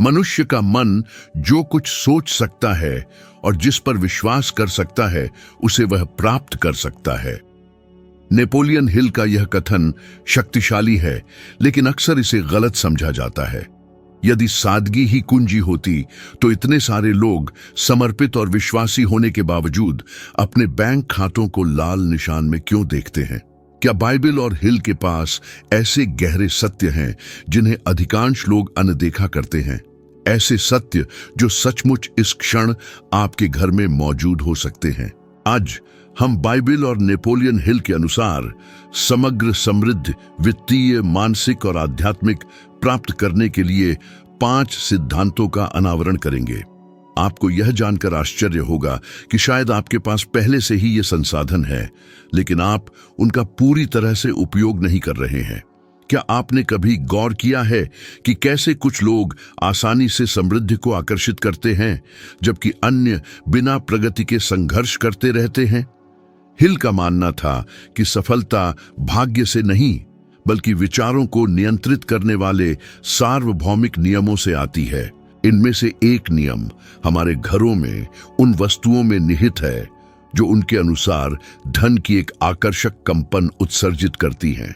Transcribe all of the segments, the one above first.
मनुष्य का मन जो कुछ सोच सकता है और जिस पर विश्वास कर सकता है उसे वह प्राप्त कर सकता है। नेपोलियन हिल का यह कथन शक्तिशाली है, लेकिन अक्सर इसे गलत समझा जाता है। यदि सादगी ही कुंजी होती तो इतने सारे लोग समर्पित और विश्वासी होने के बावजूद अपने बैंक खातों को लाल निशान में क्यों देखते हैं? क्या बाइबल और हिल के पास ऐसे गहरे सत्य हैं जिन्हें अधिकांश लोग अनदेखा करते हैं? ऐसे सत्य जो सचमुच इस क्षण आपके घर में मौजूद हो सकते हैं। आज हम बाइबल और नेपोलियन हिल के अनुसार समग्र समृद्ध वित्तीय, मानसिक और आध्यात्मिक प्राप्त करने के लिए 5 सिद्धांतों का अनावरण करेंगे। आपको यह जानकर आश्चर्य होगा कि शायद आपके पास पहले से ही ये संसाधन है, लेकिन आप उनका पूरी तरह से उपयोग नहीं कर रहे हैं। क्या आपने कभी गौर किया है कि कैसे कुछ लोग आसानी से समृद्धि को आकर्षित करते हैं जबकि अन्य बिना प्रगति के संघर्ष करते रहते हैं? हिल का मानना था कि सफलता भाग्य से नहीं बल्कि विचारों को नियंत्रित करने वाले सार्वभौमिक नियमों से आती है। इनमें से एक नियम हमारे घरों में उन वस्तुओं में निहित है जो उनके अनुसार धन की एक आकर्षक कंपन उत्सर्जित करती हैं।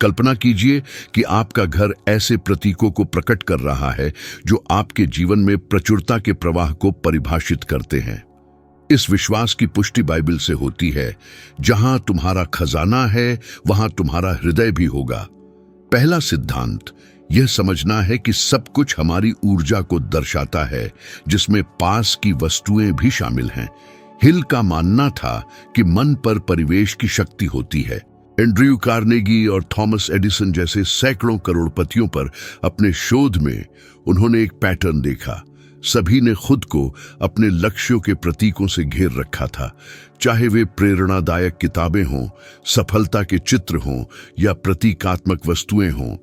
कल्पना कीजिए कि आपका घर ऐसे प्रतीकों को प्रकट कर रहा है जो आपके जीवन में प्रचुरता के प्रवाह को परिभाषित करते हैं। इस विश्वास की पुष्टि बाइबल से होती है, जहां तुम्हारा खजाना है वहां तुम्हारा हृदय भी होगा। पहला सिद्धांत यह समझना है कि सब कुछ हमारी ऊर्जा को दर्शाता है, जिसमें पास की वस्तुएं भी शामिल हैं। हिल का मानना था कि मन पर परिवेश की शक्ति होती है। एंड्रयू कार्नेगी और थॉमस एडिसन जैसे सैकड़ों करोड़पतियों पर अपने शोध में उन्होंने एक पैटर्न देखा। सभी ने खुद को अपने लक्ष्यों के प्रतीकों से घेर रखा था, चाहे वे प्रेरणादायक किताबें हों, सफलता के चित्र हों या प्रतीकात्मक वस्तुएं हों।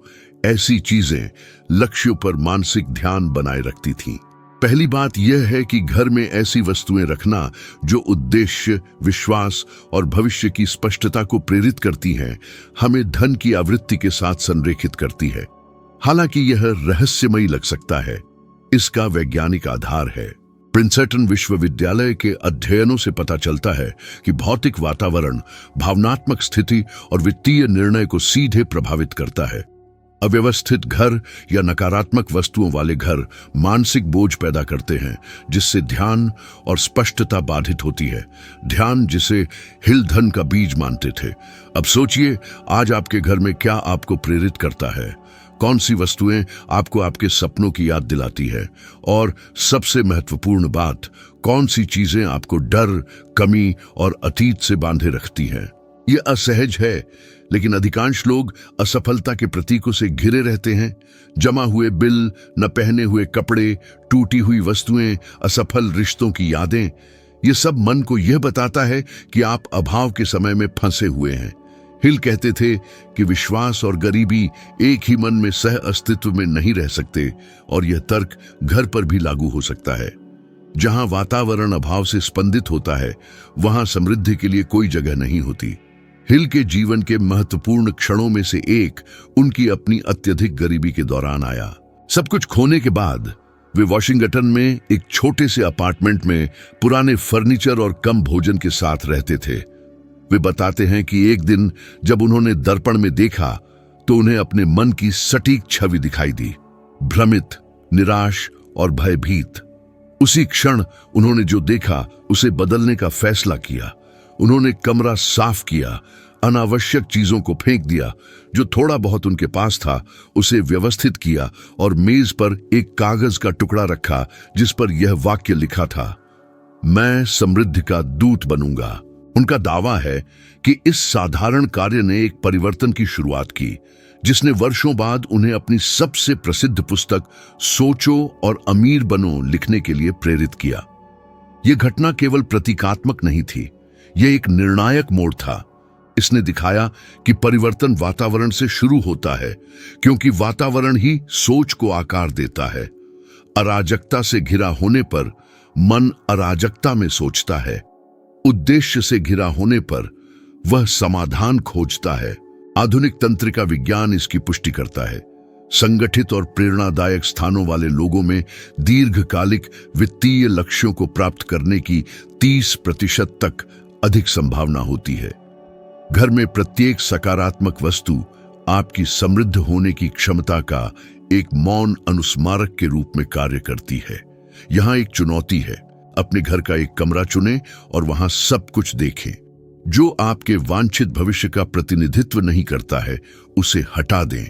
ऐसी चीजें लक्ष्यों पर मानसिक ध्यान बनाए रखती थीं। पहली बात यह है कि घर में ऐसी वस्तुएं रखना जो उद्देश्य, विश्वास और भविष्य की स्पष्टता को प्रेरित करती हैं, हमें धन की आवृत्ति के साथ संरेखित करती है। हालांकि यह रहस्यमयी लग सकता है, इसका वैज्ञानिक आधार है। प्रिंसेटन विश्वविद्यालय के अध्ययनों से पता चलता है कि भौतिक वातावरण भावनात्मक स्थिति और वित्तीय निर्णय को सीधे प्रभावित करता है। अव्यवस्थित घर या नकारात्मक वस्तुओं वाले घर मानसिक बोझ पैदा करते हैं, जिससे ध्यान और स्पष्टता बाधित होती है। ध्यान जिसे हिल धन का बीज मानते थे। अब सोचिए, आज आपके घर में क्या आपको प्रेरित करता है? कौन सी वस्तुएं आपको आपके सपनों की याद दिलाती है? और सबसे महत्वपूर्ण बात, कौन सी चीजें आपको डर, कमी और अतीत से बांधे रखती हैं? यह असहज है, लेकिन अधिकांश लोग असफलता के प्रतीकों से घिरे रहते हैं। जमा हुए बिल, न पहने हुए कपड़े, टूटी हुई वस्तुएं, असफल रिश्तों की यादें, ये सब मन को यह बताता है कि आप अभाव के समय में फंसे हुए हैं। हिल कहते थे कि विश्वास और गरीबी एक ही मन में सह अस्तित्व में नहीं रह सकते, और यह तर्क घर पर भी लागू हो सकता है। जहां वातावरण अभाव से स्पंदित होता है, वहां समृद्धि के लिए कोई जगह नहीं होती। हिल के जीवन के महत्वपूर्ण क्षणों में से एक उनकी अपनी अत्यधिक गरीबी के दौरान आया। सब कुछ खोने के बाद वे वॉशिंगटन में एक छोटे से अपार्टमेंट में पुराने फर्नीचर और कम भोजन के साथ रहते थे। वे बताते हैं कि एक दिन जब उन्होंने दर्पण में देखा तो उन्हें अपने मन की सटीक छवि दिखाई दी, भ्रमित, निराश और भयभीत। उसी क्षण उन्होंने जो देखा उसे बदलने का फैसला किया। उन्होंने कमरा साफ किया, अनावश्यक चीजों को फेंक दिया, जो थोड़ा बहुत उनके पास था उसे व्यवस्थित किया और मेज पर एक कागज का टुकड़ा रखा जिस पर यह वाक्य लिखा था, मैं समृद्धि का दूत बनूंगा। उनका दावा है कि इस साधारण कार्य ने एक परिवर्तन की शुरुआत की, जिसने वर्षों बाद उन्हें अपनी सबसे प्रसिद्ध पुस्तक सोचो और अमीर बनो लिखने के लिए प्रेरित किया। यह घटना केवल प्रतीकात्मक नहीं थी, यह एक निर्णायक मोड़ था। इसने दिखाया कि परिवर्तन वातावरण से शुरू होता है, क्योंकि वातावरण ही सोच को आकार देता है। अराजकता से घिरा होने पर मन अराजकता में सोचता है। उद्देश्य से घिरा होने पर वह समाधान खोजता है। आधुनिक तंत्रिका विज्ञान इसकी पुष्टि करता है। संगठित और प्रेरणादायक स्थानों वाले लोगों में दीर्घकालिक वित्तीय लक्ष्यों को प्राप्त करने की 30% तक अधिक संभावना होती है। घर में प्रत्येक सकारात्मक वस्तु आपकी समृद्ध होने की क्षमता का एक मौन अनुस्मारक के रूप में कार्य करती है। यहाँ एक चुनौती है, अपने घर का एक कमरा चुनें और वहां सब कुछ देखें। जो आपके वांछित भविष्य का प्रतिनिधित्व नहीं करता है उसे हटा दें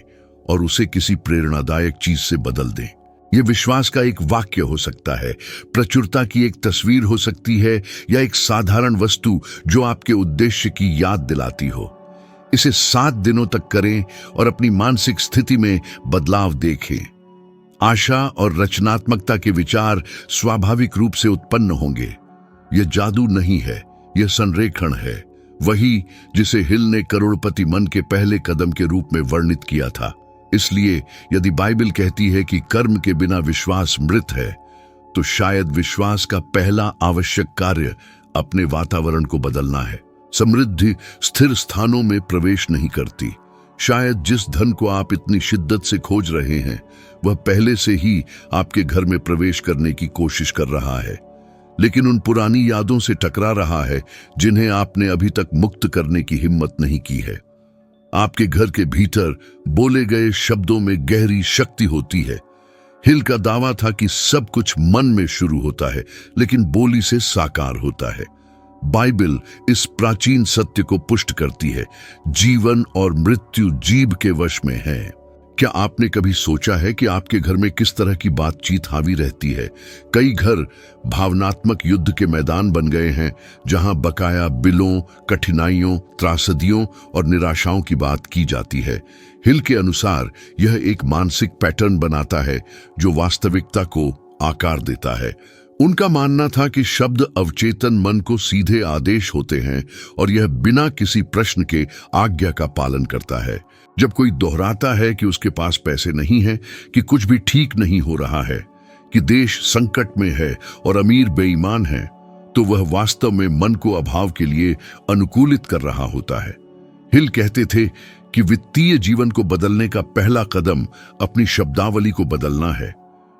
और उसे किसी प्रेरणादायक चीज से बदल दें। यह विश्वास का एक वाक्य हो सकता है, प्रचुरता की एक तस्वीर हो सकती है, या एक साधारण वस्तु जो आपके उद्देश्य की याद दिलाती हो। इसे 7 दिनों तक करें और अपनी मानसिक स्थिति में बदलाव देखें। आशा और रचनात्मकता के विचार स्वाभाविक रूप से उत्पन्न होंगे। यह जादू नहीं है, यह संरेखण है, वही जिसे हिल ने करोड़पति मन के पहले कदम के रूप में वर्णित किया था। इसलिए यदि बाइबल कहती है कि कर्म के बिना विश्वास मृत है, तो शायद विश्वास का पहला आवश्यक कार्य अपने वातावरण को बदलना है। समृद्धि स्थिर स्थानों में प्रवेश नहीं करती। शायद जिस धन को आप इतनी शिद्दत से खोज रहे हैं वह पहले से ही आपके घर में प्रवेश करने की कोशिश कर रहा है, लेकिन उन पुरानी यादों से टकरा रहा है जिन्हें आपने अभी तक मुक्त करने की हिम्मत नहीं की है। आपके घर के भीतर बोले गए शब्दों में गहरी शक्ति होती है। हिल का दावा था कि सब कुछ मन में शुरू होता है लेकिन बोली से साकार होता है। बाइबल इस प्राचीन सत्य को पुष्ट करती है, जीवन और मृत्यु जीभ के वश में है। क्या आपने कभी सोचा है कि आपके घर में किस तरह की बातचीत हावी रहती है? कई घर भावनात्मक युद्ध के मैदान बन गए हैं, जहां बकाया बिलों, कठिनाइयों, त्रासदियों और निराशाओं की बात की जाती है। हिल के अनुसार यह एक मानसिक पैटर्न बनाता है जो वास्तविकता को आकार देता है। उनका मानना था कि शब्द अवचेतन मन को सीधे आदेश होते हैं और यह बिना किसी प्रश्न के आज्ञा का पालन करता है। जब कोई दोहराता है कि उसके पास पैसे नहीं है, कि कुछ भी ठीक नहीं हो रहा है, कि देश संकट में है और अमीर बेईमान है, तो वह वास्तव में मन को अभाव के लिए अनुकूलित कर रहा होता है। हिल कहते थे कि वित्तीय जीवन को बदलने का पहला कदम अपनी शब्दावली को बदलना है।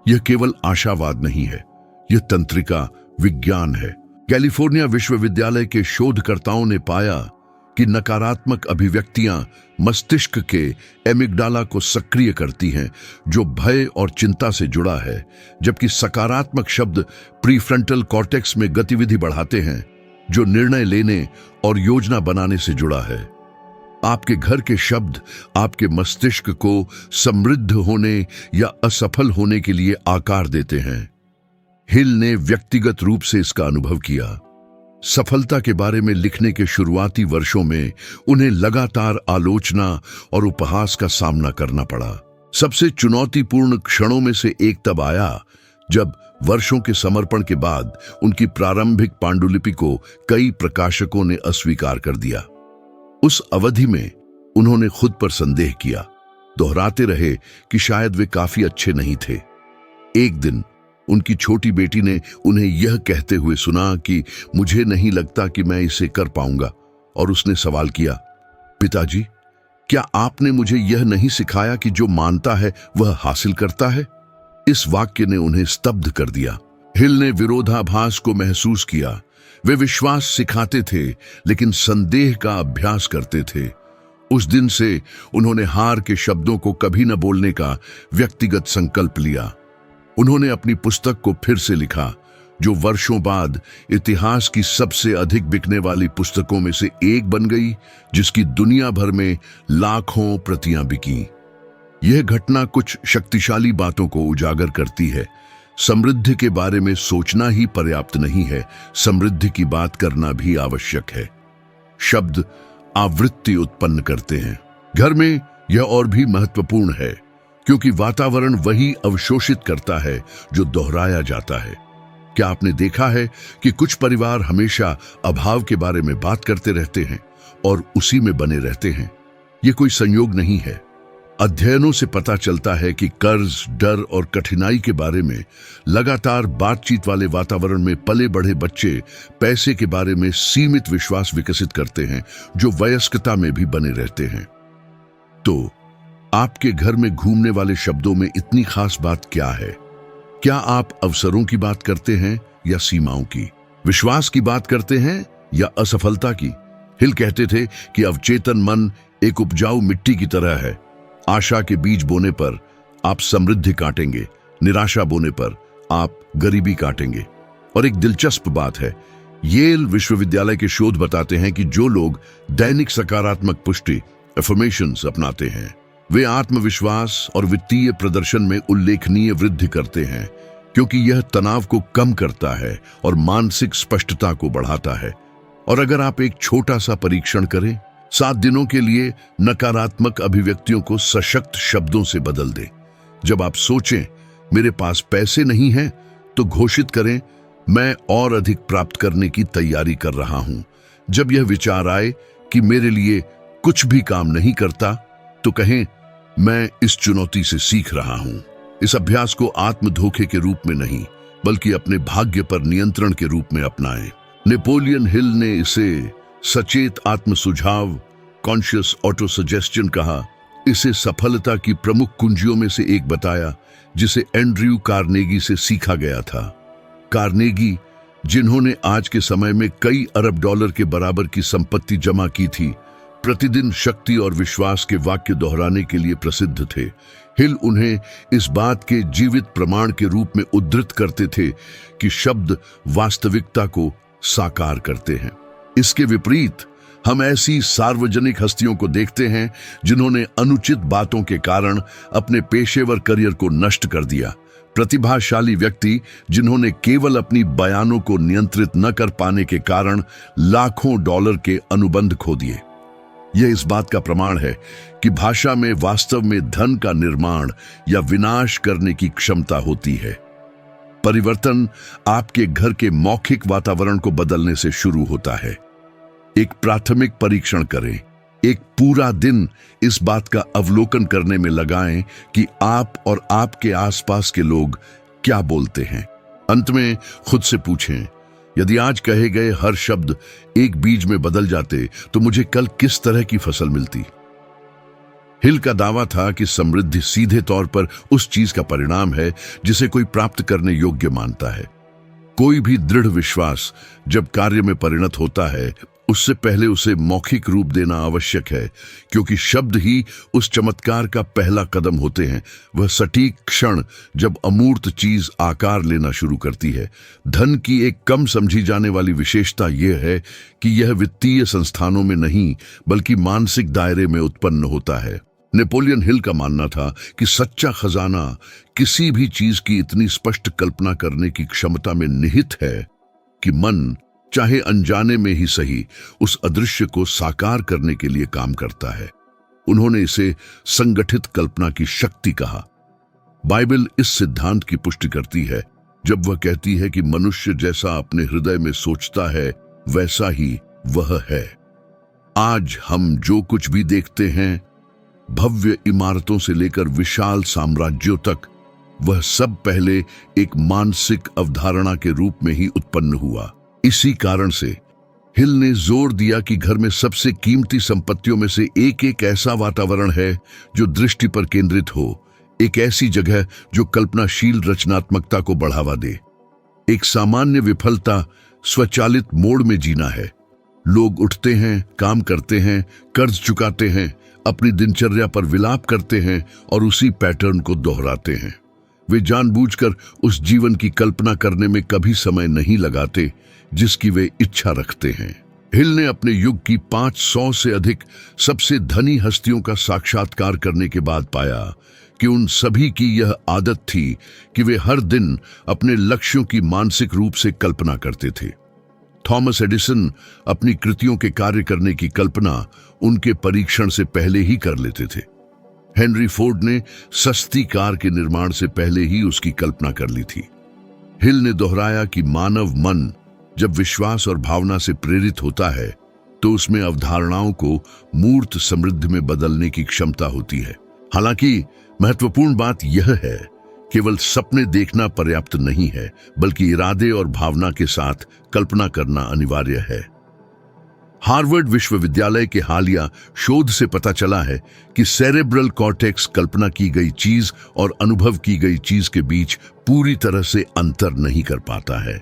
यह केवल आशावाद नहीं है, यह तंत्रिका विज्ञान है। कैलिफोर्निया विश्वविद्यालय के शोधकर्ताओं ने पाया कि नकारात्मक अभिव्यक्तियां मस्तिष्क के एमिगडाला को सक्रिय करती हैं, जो भय और चिंता से जुड़ा है, जबकि सकारात्मक शब्द प्रीफ्रंटल कॉर्टेक्स में गतिविधि बढ़ाते हैं, जो निर्णय लेने और योजना बनाने से जुड़ा है। आपके घर के शब्द आपके मस्तिष्क को समृद्ध होने या असफल होने के लिए आकार देते हैं। हिल ने व्यक्तिगत रूप से इसका अनुभव किया। सफलता के बारे में लिखने के शुरुआती वर्षों में उन्हें लगातार आलोचना और उपहास का सामना करना पड़ा। सबसे चुनौतीपूर्ण क्षणों में से एक तब आया जब वर्षों के समर्पण के बाद उनकी प्रारंभिक पांडुलिपि को कई प्रकाशकों ने अस्वीकार कर दिया। उस अवधि में उन्होंने खुद पर संदेह किया, दोहराते रहे कि शायद वे काफी अच्छे नहीं थे। एक दिन उनकी छोटी बेटी ने उन्हें यह कहते हुए सुना कि मुझे नहीं लगता कि मैं इसे कर पाऊंगा, और उसने सवाल किया, पिताजी, क्या आपने मुझे यह नहीं सिखाया कि जो मानता है वह हासिल करता है? इस वाक्य ने उन्हें स्तब्ध कर दिया। हिल ने विरोधाभास को महसूस किया। वे विश्वास सिखाते थे लेकिन संदेह का अभ्यास करते थे। उस दिन से उन्होंने हार के शब्दों को कभी न बोलने का व्यक्तिगत संकल्प लिया। उन्होंने अपनी पुस्तक को फिर से लिखा, जो वर्षों बाद इतिहास की सबसे अधिक बिकने वाली पुस्तकों में से एक बन गई, जिसकी दुनिया भर में लाखों प्रतियां बिकीं। यह घटना कुछ शक्तिशाली बातों को उजागर करती है। समृद्धि के बारे में सोचना ही पर्याप्त नहीं है, समृद्धि की बात करना भी आवश्यक है। शब्द आवृत्ति उत्पन्न करते हैं। घर में यह और भी महत्वपूर्ण है, क्योंकि वातावरण वही अवशोषित करता है जो दोहराया जाता है। क्या आपने देखा है कि कुछ परिवार हमेशा अभाव के बारे में बात करते रहते हैं और उसी में बने रहते हैं? यह कोई संयोग नहीं है। अध्ययनों से पता चलता है कि कर्ज, डर और कठिनाई के बारे में लगातार बातचीत वाले वातावरण में पले बढ़े बच्चे पैसे के बारे में सीमित विश्वास विकसित करते हैं, जो वयस्कता में भी बने रहते हैं। तो आपके घर में घूमने वाले शब्दों में इतनी खास बात क्या है? क्या आप अवसरों की बात करते हैं या सीमाओं की? विश्वास की बात करते हैं या असफलता की? हिल कहते थे कि अवचेतन मन एक उपजाऊ मिट्टी की तरह है। आशा के बीज बोने पर आप समृद्धि काटेंगे, निराशा बोने पर आप गरीबी काटेंगे। और एक दिलचस्प बात है, येल विश्वविद्यालय के शोध बताते हैं कि जो लोग दैनिक सकारात्मक पुष्टि एफर्मेशंस अपनाते हैं, वे आत्मविश्वास और वित्तीय प्रदर्शन में उल्लेखनीय वृद्धि करते हैं, क्योंकि यह तनाव को कम करता है और मानसिक स्पष्टता को बढ़ाता है। और अगर आप एक छोटा सा परीक्षण करें, 7 दिनों के लिए नकारात्मक अभिव्यक्तियों को सशक्त शब्दों से बदल दें। जब आप सोचें मेरे पास पैसे नहीं हैं, तो घोषित करें मैं और अधिक प्राप्त करने की तैयारी कर रहा हूं। जब यह विचार आए कि मेरे लिए कुछ भी काम नहीं करता, तो कहें मैं इस चुनौती से सीख रहा हूं। इस अभ्यास को आत्म धोखे के रूप में नहीं, बल्कि अपने भाग्य पर नियंत्रण के रूप में अपनाएं। नेपोलियन हिल ने इसे सचेत आत्म सुझाव, कॉन्शियस ऑटो सजेस्शन कहा। इसे सफलता की प्रमुख कुंजियों में से एक बताया, जिसे एंड्रयू कार्नेगी से सीखा गया था। कार्नेगी, जिन्होंने आज के समय में कई अरब डॉलर के बराबर की संपत्ति जमा की थी, प्रतिदिन शक्ति और विश्वास के वाक्य दोहराने के लिए प्रसिद्ध थे। हिल उन्हें इस बात के जीवित प्रमाण के रूप में उद्धृत करते थे कि शब्द वास्तविकता को साकार करते हैं। इसके विपरीत हम ऐसी सार्वजनिक हस्तियों को देखते हैं जिन्होंने अनुचित बातों के कारण अपने पेशेवर करियर को नष्ट कर दिया। प्रतिभाशाली व्यक्ति जिन्होंने केवल अपनी बयानों को नियंत्रित न कर पाने के कारण लाखों डॉलर के अनुबंध खो दिए। यह इस बात का प्रमाण है कि भाषा में वास्तव में धन का निर्माण या विनाश करने की क्षमता होती है। परिवर्तन आपके घर के मौखिक वातावरण को बदलने से शुरू होता है। एक प्राथमिक परीक्षण करें। एक पूरा दिन इस बात का अवलोकन करने में लगाएं कि आप और आपके आसपास के लोग क्या बोलते हैं। अंत में खुद से पूछें, यदि आज कहे गए हर शब्द एक बीज में बदल जाते, तो मुझे कल किस तरह की फसल मिलती? हिल का दावा था कि समृद्धि सीधे तौर पर उस चीज का परिणाम है जिसे कोई प्राप्त करने योग्य मानता है। कोई भी दृढ़ विश्वास जब कार्य में परिणत होता है, उससे पहले उसे मौखिक रूप देना आवश्यक है, क्योंकि शब्द ही उस चमत्कार का पहला कदम होते हैं। वह सटीक क्षण जब अमूर्त चीज आकार लेना शुरू करती है। धन की एक कम समझी जाने वाली विशेषता यह है कि यह वित्तीय संस्थानों में नहीं, बल्कि मानसिक दायरे में उत्पन्न होता है। नेपोलियन हिल का मानना था कि सच्चा खजाना किसी भी चीज की इतनी स्पष्ट कल्पना करने की क्षमता में निहित है कि मन, चाहे अनजाने में ही सही, उस अदृश्य को साकार करने के लिए काम करता है। उन्होंने इसे संगठित कल्पना की शक्ति कहा। बाइबल इस सिद्धांत की पुष्टि करती है जब वह कहती है कि मनुष्य जैसा अपने हृदय में सोचता है, वैसा ही वह है। आज हम जो कुछ भी देखते हैं, भव्य इमारतों से लेकर विशाल साम्राज्यों तक, वह सब पहले एक मानसिक अवधारणा के रूप में ही उत्पन्न हुआ। इसी कारण से हिल ने जोर दिया कि घर में सबसे कीमती संपत्तियों में से एक ऐसा वातावरण है जो दृष्टि पर केंद्रित हो, एक ऐसी जगह जो कल्पनाशील रचनात्मकता को बढ़ावा दे। एक सामान्य विफलता स्वचालित मोड में जीना है। लोग उठते हैं, काम करते हैं, कर्ज चुकाते हैं, अपनी दिनचर्या पर विलाप करते हैं और उसी पैटर्न को दोहराते हैं। वे जानबूझकर उस जीवन की कल्पना करने में कभी समय नहीं लगाते जिसकी वे इच्छा रखते हैं। हिल ने अपने युग की 500 से अधिक सबसे धनी हस्तियों का साक्षात्कार करने के बाद पाया कि उन सभी की यह आदत थी कि वे हर दिन अपने लक्ष्यों की मानसिक रूप से कल्पना करते थे। थॉमस एडिसन अपनी कृतियों के कार्य करने की कल्पना उनके परीक्षण से पहले ही कर लेते थे। हेनरी फोर्ड ने सस्ती कार के निर्माण से पहले ही उसकी कल्पना कर ली थी। हिल ने दोहराया कि मानव मन जब विश्वास और भावना से प्रेरित होता है, तो उसमें अवधारणाओं को मूर्त समृद्धि में बदलने की क्षमता होती है। हालांकि महत्वपूर्ण बात यह है, केवल सपने देखना पर्याप्त नहीं है, बल्कि इरादे और भावना के साथ कल्पना करना अनिवार्य है। हार्वर्ड विश्वविद्यालय के हालिया शोध से पता चला है कि सेरेब्रल कॉर्टेक्स कल्पना की गई चीज और अनुभव की गई चीज के बीच पूरी तरह से अंतर नहीं कर पाता है।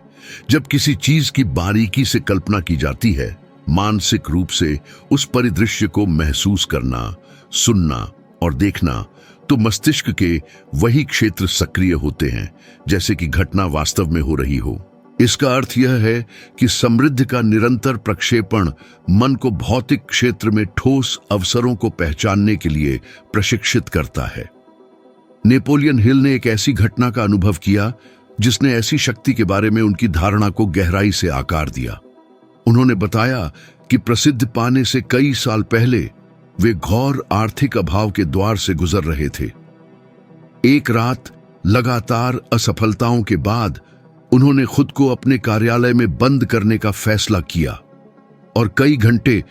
जब किसी चीज की बारीकी से कल्पना की जाती है, मानसिक रूप से उस परिदृश्य को महसूस करना, सुनना और देखना, तो मस्तिष्क के वही क्षेत्र सक्रिय होते हैं जैसे कि घटना वास्तव में हो रही हो। इसका अर्थ यह है कि समृद्धि का निरंतर प्रक्षेपण मन को भौतिक क्षेत्र में ठोस अवसरों को पहचानने के लिए प्रशिक्षित करता है। नेपोलियन हिल ने एक ऐसी घटना का अनुभव किया जिसने ऐसी शक्ति के बारे में उनकी धारणा को गहराई से आकार दिया। उन्होंने बताया कि प्रसिद्ध पाने से कई साल पहले वे घोर आर्थिक अभाव के द्वार से गुजर रहे थे। एक रात लगातार असफलताओं के बाद उन्होंने खुद को अपने कार्यालय में बंद करने का फैसला किया और कई घंटे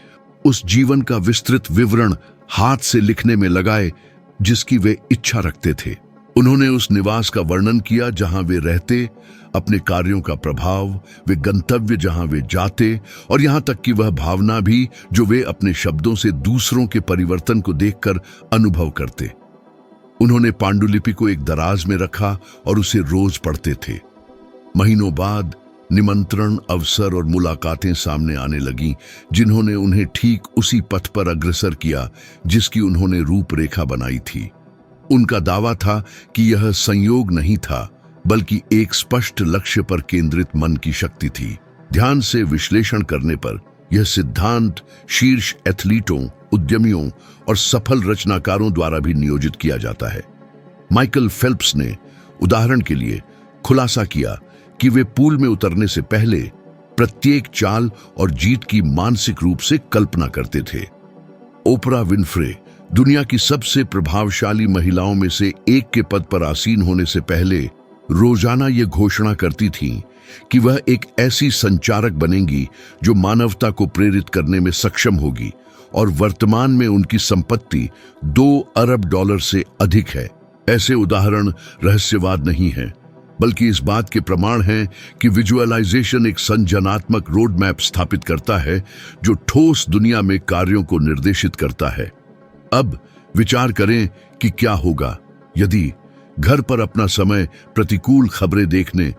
उस जीवन का विस्तृत विवरण हाथ से लिखने में लगाए जिसकी वे इच्छा रखते थे। उन्होंने उस निवास का वर्णन किया जहां वे रहते, अपने कार्यों का प्रभाव, वे गंतव्य जहां वे जाते और यहां तक कि वह भावना भी जो वे अपने शब्दों से दूसरों के परिवर्तन को देखकर अनुभव करते। उन्होंने पांडुलिपि को एक दराज में रखा और उसे रोज पढ़ते थे। महीनों बाद निमंत्रण, अवसर और मुलाकातें सामने आने लगीं जिन्होंने उन्हें ठीक उसी पथ पर अग्रसर किया जिसकी उन्होंने रूपरेखा बनाई थी। उनका दावा था कि यह संयोग नहीं था बल्कि एक स्पष्ट लक्ष्य पर केंद्रित मन की शक्ति थी। ध्यान से विश्लेषण करने पर यह सिद्धांत शीर्ष एथलीटों, उद्यमियों और सफल रचनाकारों द्वारा भी नियोजित किया जाता है। माइकल फेल्प्स ने उदाहरण के लिए खुलासा किया कि वे पूल में उतरने से पहले प्रत्येक चाल और जीत की मानसिक रूप से कल्पना करते थे। ओपरा विनफ्रे दुनिया की सबसे प्रभावशाली महिलाओं में से एक के पद पर आसीन होने से पहले रोजाना ये घोषणा करती थीं कि वह एक ऐसी संचारक बनेंगी जो मानवता को प्रेरित करने में सक्षम होगी और वर्तमान में उनकी संपत्ति $2 अरब से अधिक है। ऐसे उदाहरण रहस्यवाद नहीं है बल्कि इस बात के प्रमाण हैं कि विजुअलाइजेशन एक संज्ञानात्मक रोड मैप स्थापित करता है जो ठोस दुनिया में कार्यों को निर्देशित करता है। अब विचार करें कि क्या होगा यदि घर पर अपना समय प्रतिकूल खबरें देखने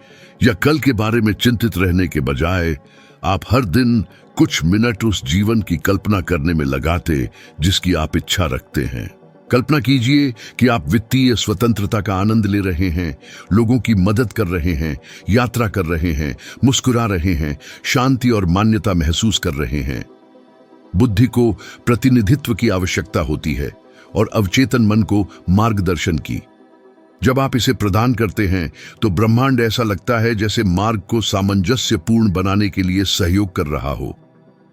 या कल के बारे में चिंतित रहने के बजाय आप हर दिन कुछ मिनट उस जीवन की कल्पना करने में लगाते जिसकी आप इच्छा रखते हैं। कल्पना कीजिए कि आप वित्तीय स्वतंत्रता का आनंद ले रहे हैं, लोगों की मदद कर रहे हैं, यात्रा कर रहे हैं, मुस्कुरा रहे हैं, शांति और मान्यता महसूस कर रहे हैं। बुद्धि को प्रतिनिधित्व की आवश्यकता होती है और अवचेतन मन को मार्गदर्शन की। जब आप इसे प्रदान करते हैं तो ब्रह्मांड ऐसा लगता है जैसे मार्ग को सामंजस्यपूर्ण बनाने के लिए सहयोग कर रहा हो।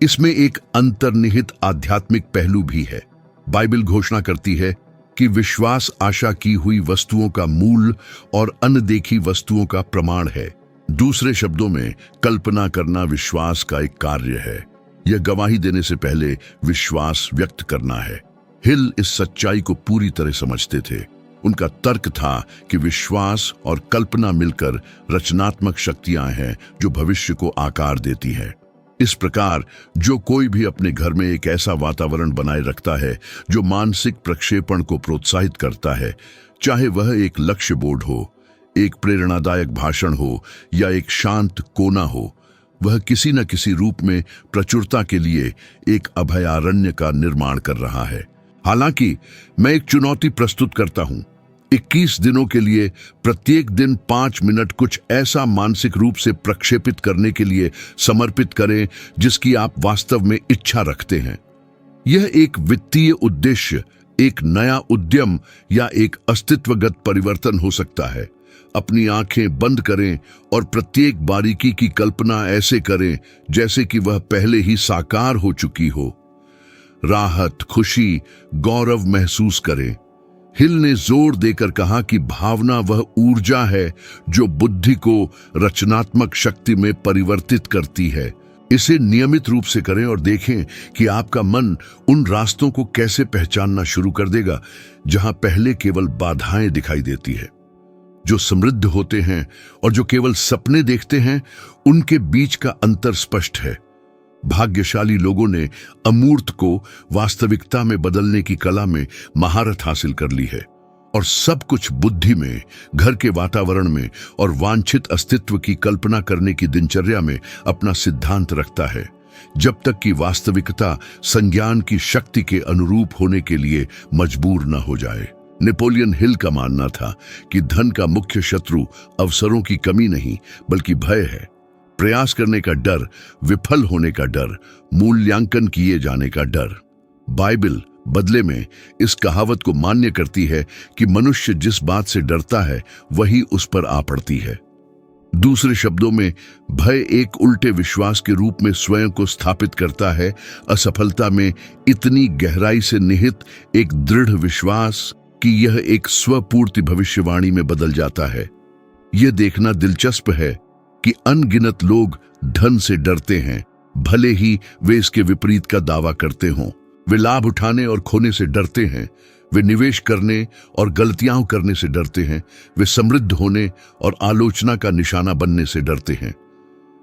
इसमें एक अंतर्निहित आध्यात्मिक पहलू भी है। बाइबल घोषणा करती है कि विश्वास आशा की हुई वस्तुओं का मूल और अनदेखी वस्तुओं का प्रमाण है। दूसरे शब्दों में, कल्पना करना विश्वास का एक कार्य है। यह गवाही देने से पहले विश्वास व्यक्त करना है। हिल इस सच्चाई को पूरी तरह समझते थे। उनका तर्क था कि विश्वास और कल्पना मिलकर रचनात्मक शक्तियां हैं जो भविष्य को आकार देती हैं। इस प्रकार जो कोई भी अपने घर में एक ऐसा वातावरण बनाए रखता है जो मानसिक प्रक्षेपण को प्रोत्साहित करता है, चाहे वह एक लक्ष्य बोर्ड हो, एक प्रेरणादायक भाषण हो या एक शांत कोना हो, वह किसी न किसी रूप में प्रचुरता के लिए एक अभयारण्य का निर्माण कर रहा है। हालांकि मैं एक चुनौती प्रस्तुत करता हूं। 21 दिनों के लिए प्रत्येक दिन 5 मिनट कुछ ऐसा मानसिक रूप से प्रक्षेपित करने के लिए समर्पित करें जिसकी आप वास्तव में इच्छा रखते हैं। यह एक वित्तीय उद्देश्य, एक नया उद्यम या एक अस्तित्वगत परिवर्तन हो सकता है। अपनी आंखें बंद करें और प्रत्येक बारीकी की कल्पना ऐसे करें जैसे कि वह पहले ही साकार हो चुकी हो। राहत, खुशी, गौरव महसूस करें। हिल ने जोर देकर कहा कि भावना वह ऊर्जा है जो बुद्धि को रचनात्मक शक्ति में परिवर्तित करती है। इसे नियमित रूप से करें और देखें कि आपका मन उन रास्तों को कैसे पहचानना शुरू कर देगा जहां पहले केवल बाधाएं दिखाई देती है। जो समृद्ध होते हैं और जो केवल सपने देखते हैं, उनके बीच का अंतर स्पष्ट है। भाग्यशाली लोगों ने अमूर्त को वास्तविकता में बदलने की कला में महारत हासिल कर ली है और सब कुछ बुद्धि में, घर के वातावरण में और वांछित अस्तित्व की कल्पना करने की दिनचर्या में अपना सिद्धांत रखता है, जब तक कि वास्तविकता संज्ञान की शक्ति के अनुरूप होने के लिए मजबूर न हो जाए। नेपोलियन हिल का मानना था कि धन का मुख्य शत्रु अवसरों की कमी नहीं बल्कि भय है। प्रयास करने का डर, विफल होने का डर, मूल्यांकन किए जाने का डर। बाइबल बदले में इस कहावत को मान्य करती है कि मनुष्य जिस बात से डरता है वही उस पर आ पड़ती है। दूसरे शब्दों में, भय एक उल्टे विश्वास के रूप में स्वयं को स्थापित करता है। असफलता में इतनी गहराई से निहित एक दृढ़ विश्वास कि यह एक स्वपूर्ति भविष्यवाणी में बदल जाता है। यह देखना दिलचस्प है कि अनगिनत लोग धन से डरते हैं, भले ही वे इसके विपरीत का दावा करते हों। वे लाभ उठाने और खोने से डरते हैं, वे निवेश करने और गलतियां करने से डरते हैं, वे समृद्ध होने और आलोचना का निशाना बनने से डरते हैं।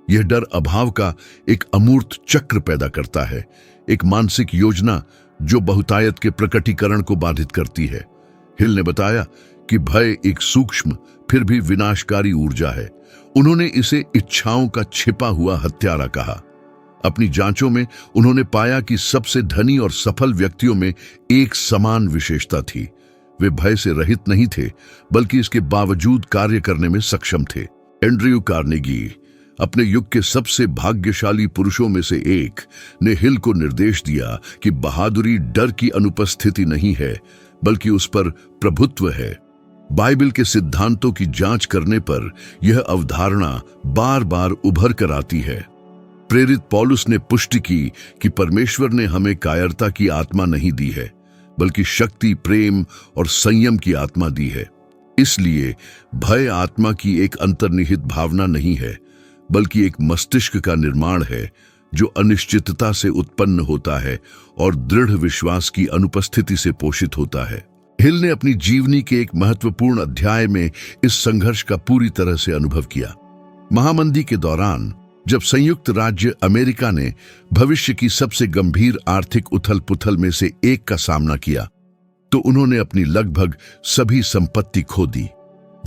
यह डर अभाव का एक अमूर्त चक्र पैदा करता है, एक मानसिक योजना जो बहुतायत के प्रकटीकरण को बाधित करती है। हिल ने बताया कि भय एक सूक्ष्म फिर भी विनाशकारी ऊर्जा है। उन्होंने इसे इच्छाओं का छिपा हुआ हत्यारा कहा। अपनी जांचों में उन्होंने पाया कि सबसे धनी और सफल व्यक्तियों में एक समान विशेषता थी। वे भय से रहित नहीं थे, बल्कि इसके बावजूद कार्य करने में सक्षम थे। एंड्रयू कार्नेगी, अपने युग के सबसे भाग्यशाली पुरुषों में से एक, ने हिल को निर्देश दिया कि बहादुरी डर की अनुपस्थिति नहीं है, बल्कि उस पर प्रभुत्व है। बाइबल के सिद्धांतों की जांच करने पर यह अवधारणा बार बार उभर कर आती है। प्रेरित पौलुस ने पुष्टि की कि परमेश्वर ने हमें कायरता की आत्मा नहीं दी है, बल्कि शक्ति, प्रेम और संयम की आत्मा दी है। इसलिए भय आत्मा की एक अंतर्निहित भावना नहीं है, बल्कि एक मस्तिष्क का निर्माण है जो अनिश्चितता से उत्पन्न होता है और दृढ़ विश्वास की अनुपस्थिति से पोषित होता है। हिल ने अपनी जीवनी के एक महत्वपूर्ण अध्याय में इस संघर्ष का पूरी तरह से अनुभव किया। महामंदी के दौरान, जब संयुक्त राज्य अमेरिका ने भविष्य की सबसे गंभीर आर्थिक उथल-पुथल में से एक का सामना किया, तो उन्होंने अपनी लगभग सभी संपत्ति खो दी।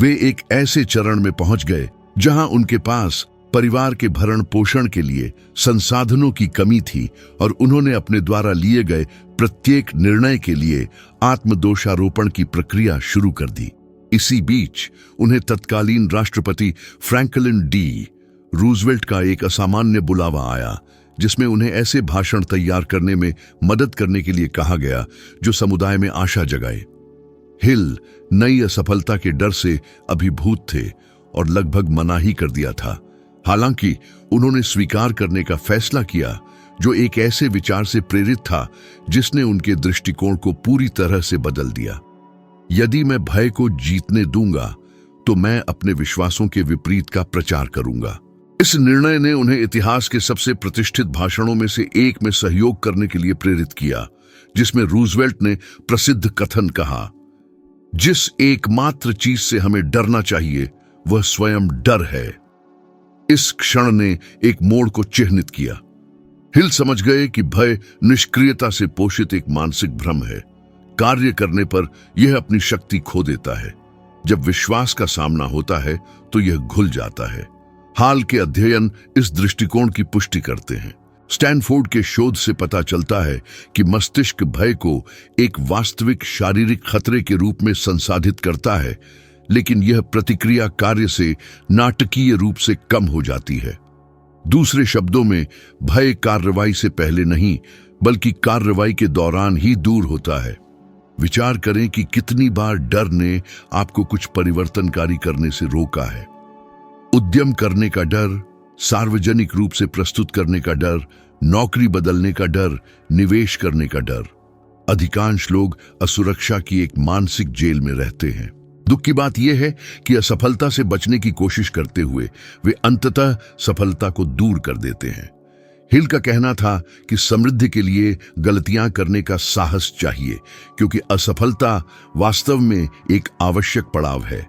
वे एक ऐसे चरण में पहुंच गए जहां उनके पास परिवार के भरण पोषण के लिए संसाधनों की कमी थी और उन्होंने अपने द्वारा लिए गए प्रत्येक निर्णय के लिए आत्मदोषारोपण की प्रक्रिया शुरू कर दी। इसी बीच उन्हें तत्कालीन राष्ट्रपति फ्रैंकलिन डी रूजवेल्ट का एक असामान्य बुलावा आया, जिसमें उन्हें ऐसे भाषण तैयार करने में मदद करने के लिए कहा गया जो समुदाय में आशा जगाए। हिल नई असफलता के डर से अभिभूत थे और लगभग मना ही कर दिया था। हालांकि उन्होंने स्वीकार करने का फैसला किया, जो एक ऐसे विचार से प्रेरित था जिसने उनके दृष्टिकोण को पूरी तरह से बदल दिया। यदि मैं भय को जीतने दूंगा, तो मैं अपने विश्वासों के विपरीत का प्रचार करूंगा। इस निर्णय ने उन्हें इतिहास के सबसे प्रतिष्ठित भाषणों में से एक में सहयोग करने के लिए प्रेरित किया, जिसमें रूजवेल्ट ने प्रसिद्ध कथन कहा, जिस एकमात्र चीज से हमें डरना चाहिए वह स्वयं डर है। इस क्षण ने एक मोड़ को चिह्नित किया। हिल समझ गए कि भय निष्क्रियता से पोषित एक मानसिक भ्रम है। कार्य करने पर यह अपनी शक्ति खो देता है। जब विश्वास का सामना होता है तो यह घुल जाता है। हाल के अध्ययन इस दृष्टिकोण की पुष्टि करते हैं। स्टैनफोर्ड के शोध से पता चलता है कि मस्तिष्क भय को एक वास्तविक शारीरिक खतरे के रूप में संसाधित करता है, लेकिन यह प्रतिक्रिया कार्य से नाटकीय रूप से कम हो जाती है। दूसरे शब्दों में, भय कार्रवाई से पहले नहीं, बल्कि कार्रवाई के दौरान ही दूर होता है। विचार करें कि कितनी बार डर ने आपको कुछ परिवर्तनकारी करने से रोका है। उद्यम करने का डर, सार्वजनिक रूप से प्रस्तुत करने का डर, नौकरी बदलने का डर, निवेश करने का डर। अधिकांश लोग असुरक्षा की एक मानसिक जेल में रहते हैं। दुख की बात यह है कि असफलता से बचने की कोशिश करते हुए वे अंततः सफलता को दूर कर देते हैं। हिल का कहना था कि समृद्धि के लिए गलतियां करने का साहस चाहिए, क्योंकि असफलता वास्तव में एक आवश्यक पड़ाव है।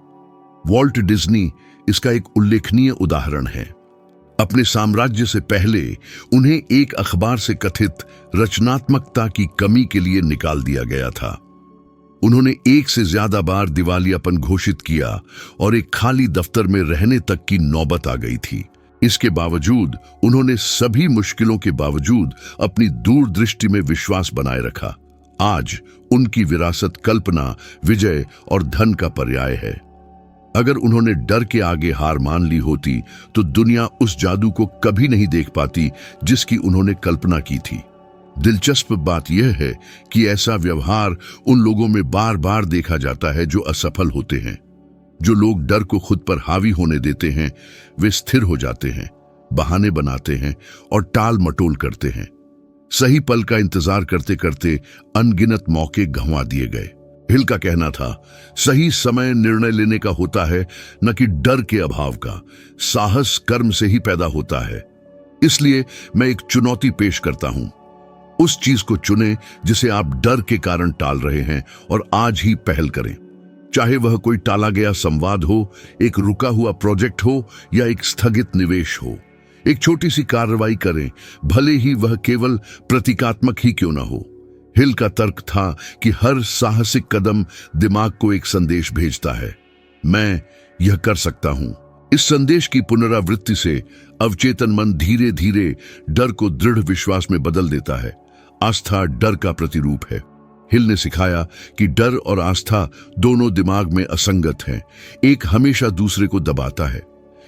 वॉल्ट डिज्नी इसका एक उल्लेखनीय उदाहरण है। अपने साम्राज्य से पहले उन्हें एक अखबार से कथित रचनात्मकता की कमी के लिए निकाल दिया गया था। उन्होंने एक से ज्यादा बार दिवालियापन घोषित किया और एक खाली दफ्तर में रहने तक की नौबत आ गई थी। इसके बावजूद उन्होंने सभी मुश्किलों के बावजूद अपनी दूरदृष्टि में विश्वास बनाए रखा। आज उनकी विरासत कल्पना, विजय और धन का पर्याय है। अगर उन्होंने डर के आगे हार मान ली होती तो दुनिया उस जादू को कभी नहीं देख पाती जिसकी उन्होंने कल्पना की थी। दिलचस्प बात यह है कि ऐसा व्यवहार उन लोगों में बार बार देखा जाता है जो असफल होते हैं। जो लोग डर को खुद पर हावी होने देते हैं वे स्थिर हो जाते हैं, बहाने बनाते हैं और टाल मटोल करते हैं। सही पल का इंतजार करते करते अनगिनत मौके गंवा दिए गए। हिल का कहना था, सही समय निर्णय लेने का होता है, न कि डर के अभाव का। साहस कर्म से ही पैदा होता है। इसलिए मैं एक चुनौती पेश करता हूं। उस चीज को चुनें जिसे आप डर के कारण टाल रहे हैं और आज ही पहल करें। चाहे वह कोई टाला गया संवाद हो, एक रुका हुआ प्रोजेक्ट हो या एक स्थगित निवेश हो। एक छोटी सी कार्रवाई करें, भले ही वह केवल प्रतीकात्मक ही क्यों ना हो। हिल का तर्क था कि हर साहसिक कदम दिमाग को एक संदेश भेजता है, मैं यह कर सकता हूं। इस संदेश की पुनरावृत्ति से अवचेतन मन धीरे धीरे डर को दृढ़ विश्वास में बदल देता है। आस्था डर का प्रतिरूप है। हिल ने सिखाया कि डर और आस्था दोनों दिमाग में असंगत हैं, एक हमेशा दूसरे को दबाता है।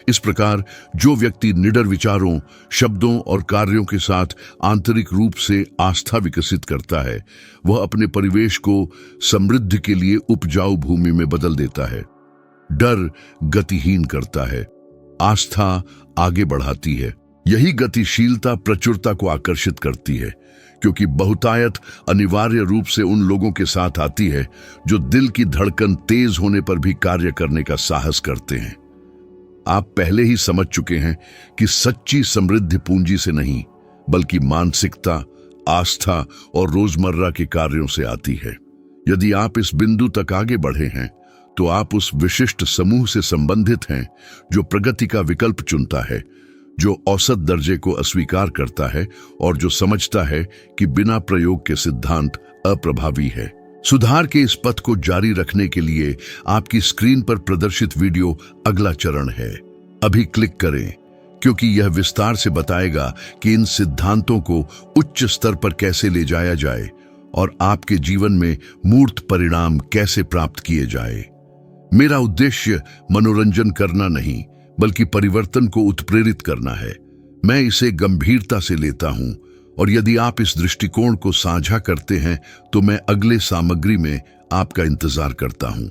इस प्रकार जो व्यक्ति निडर विचारों, शब्दों और कार्यों के साथ आंतरिक रूप से आस्था विकसित करता है, वह अपने परिवेश को समृद्धि के लिए उपजाऊ भूमि में बदल देता है। डर गतिहीन करता है, आस्था आगे बढ़ाती है। यही गतिशीलता प्रचुरता को आकर्षित करती है, क्योंकि बहुतायत अनिवार्य रूप से उन लोगों के साथ आती है जो दिल की धड़कन तेज होने पर भी कार्य करने का साहस करते हैं। आप पहले ही समझ चुके हैं कि सच्ची समृद्धि पूंजी से नहीं, बल्कि मानसिकता, आस्था और रोजमर्रा के कार्यों से आती है। यदि आप इस बिंदु तक आगे बढ़े हैं तो आप उस विशिष्ट समूह से संबंधित हैं जो प्रगति का विकल्प चुनता है, जो औसत दर्जे को अस्वीकार करता है और जो समझता है कि बिना प्रयोग के सिद्धांत अप्रभावी है। सुधार के इस पथ को जारी रखने के लिए आपकी स्क्रीन पर प्रदर्शित वीडियो अगला चरण है। अभी क्लिक करें, क्योंकि यह विस्तार से बताएगा कि इन सिद्धांतों को उच्च स्तर पर कैसे ले जाया जाए और आपके जीवन में मूर्त परिणाम कैसे प्राप्त किए जाए। मेरा उद्देश्य मनोरंजन करना नहीं, बल्कि परिवर्तन को उत्प्रेरित करना है। मैं इसे गंभीरता से लेता हूं और यदि आप इस दृष्टिकोण को साझा करते हैं तो मैं अगले सामग्री में आपका इंतजार करता हूं।